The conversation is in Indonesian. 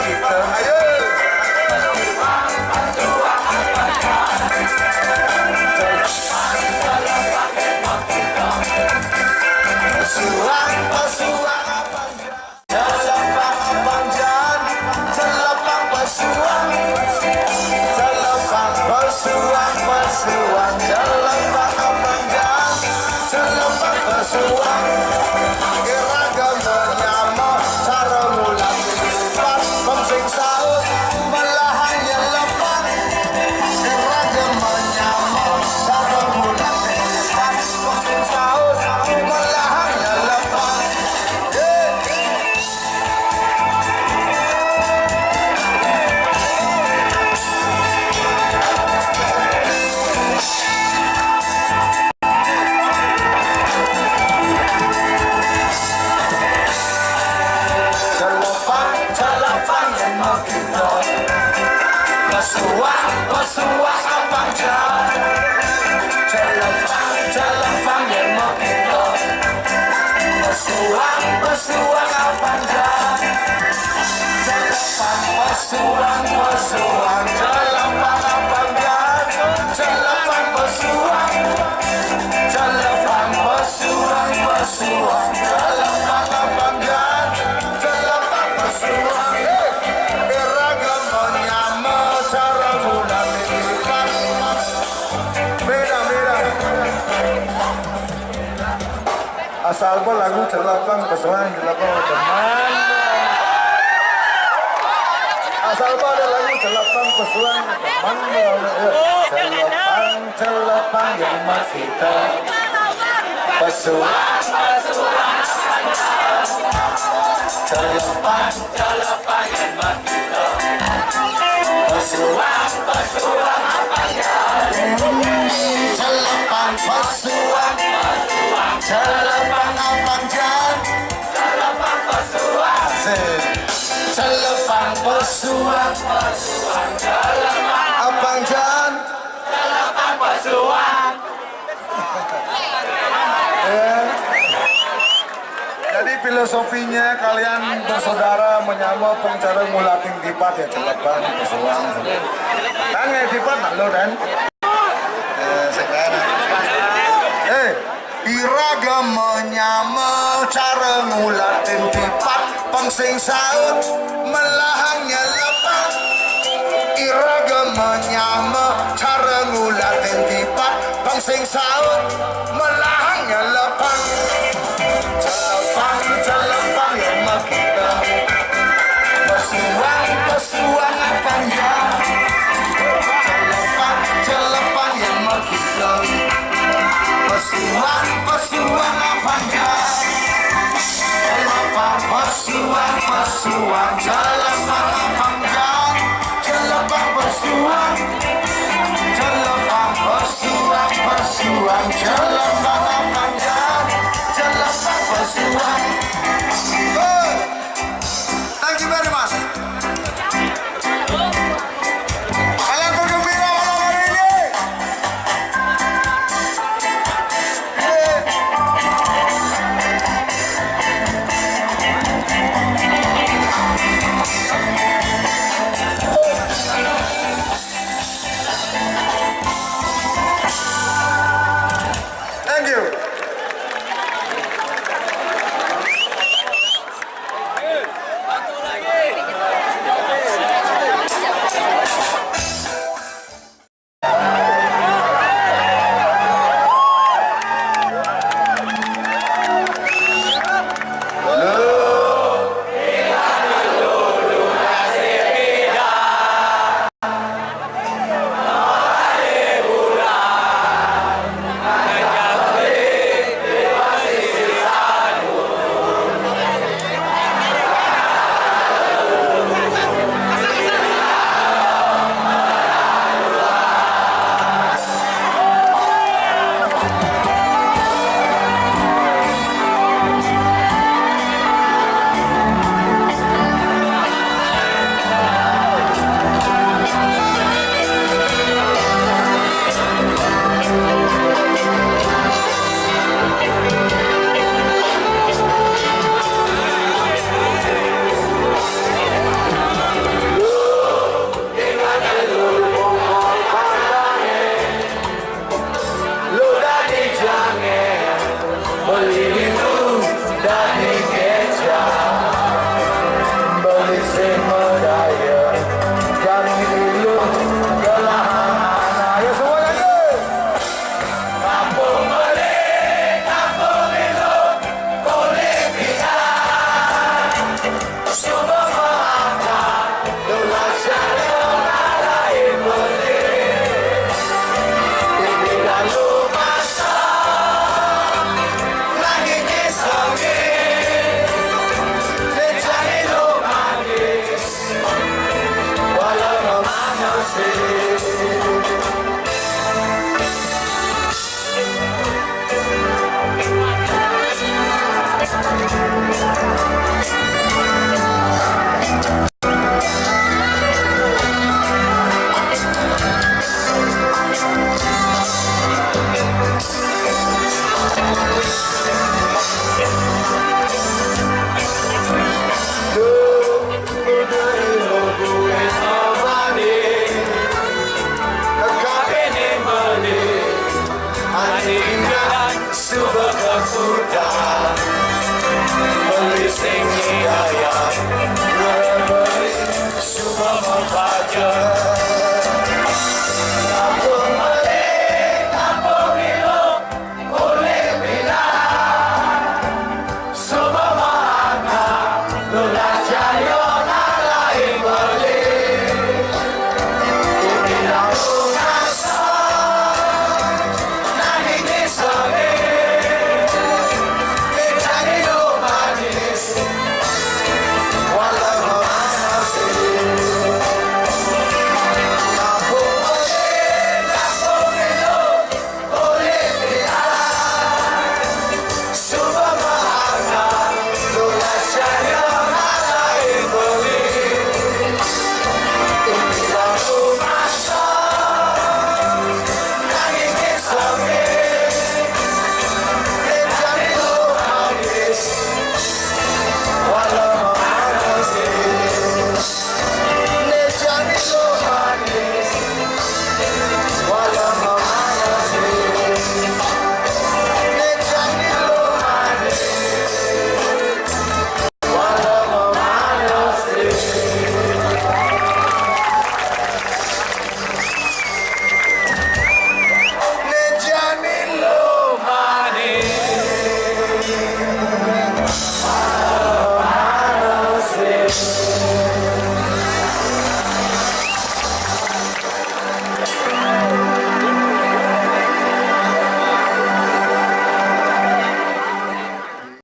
kita. Ayo. Pesuang, pesuang celepang panjang, celepang pesuang, celepang pesuang, pesuang, celepang panjang, celepang pesuang. Iragam menyama, cara mulat lipat, pemsing saut, melahanya lepas. Iragam menyama, cara mulat lipat, pemsing saut, melahanya lepas. Celepang yang mau kita, pesuang, pesuang abang jan. Celepang, celepang yang mau kita, pesuang, pesuang abang jan. Celepang, pesuang, pesuang, celepang abang jan. Celepang, pesuang, celepang, pesuang, pesuang, celepang abang jan. Celepang, pesuang. Iragam menyama, cara mudah lipat. Beda-beda. Asal pun lagu celepang pesuang, celepang teman. Asal pun ada lagu celepang pesuang teman. Celepang, celepang yang masih pesuang, pesuang. Celepang, celepang yang masih pesuang, pesuang apa ya? Celepang, pesuang, pesuang, celepang abang jan. Celepang, pesuang, celepang, pesuang, pesuang, celepang abang jan. Celepang, pesuang. Jadi filosofinya kalian bersaudara menyama pencara ngulating dipat ya celepang pesuang. Kan ya dipat nak lo dan? Sekarang. Iragam menyama cara ngulating dipat pengsing saut melahangnya lepas. Iragam menyama cara ngulating dipat pengsing saut melahangnya lepas. Celepang, celepang yang mau kita, pesuang, pesuang abang jan. Celepang, celepang yang mau kita, pesuang, pesuang abang jan. Celepang, pesuang, pesuang, celepang abang jan. Celepang, pesuang, celepang, pesuang, pesuang, celepang abang jan. hutan, melising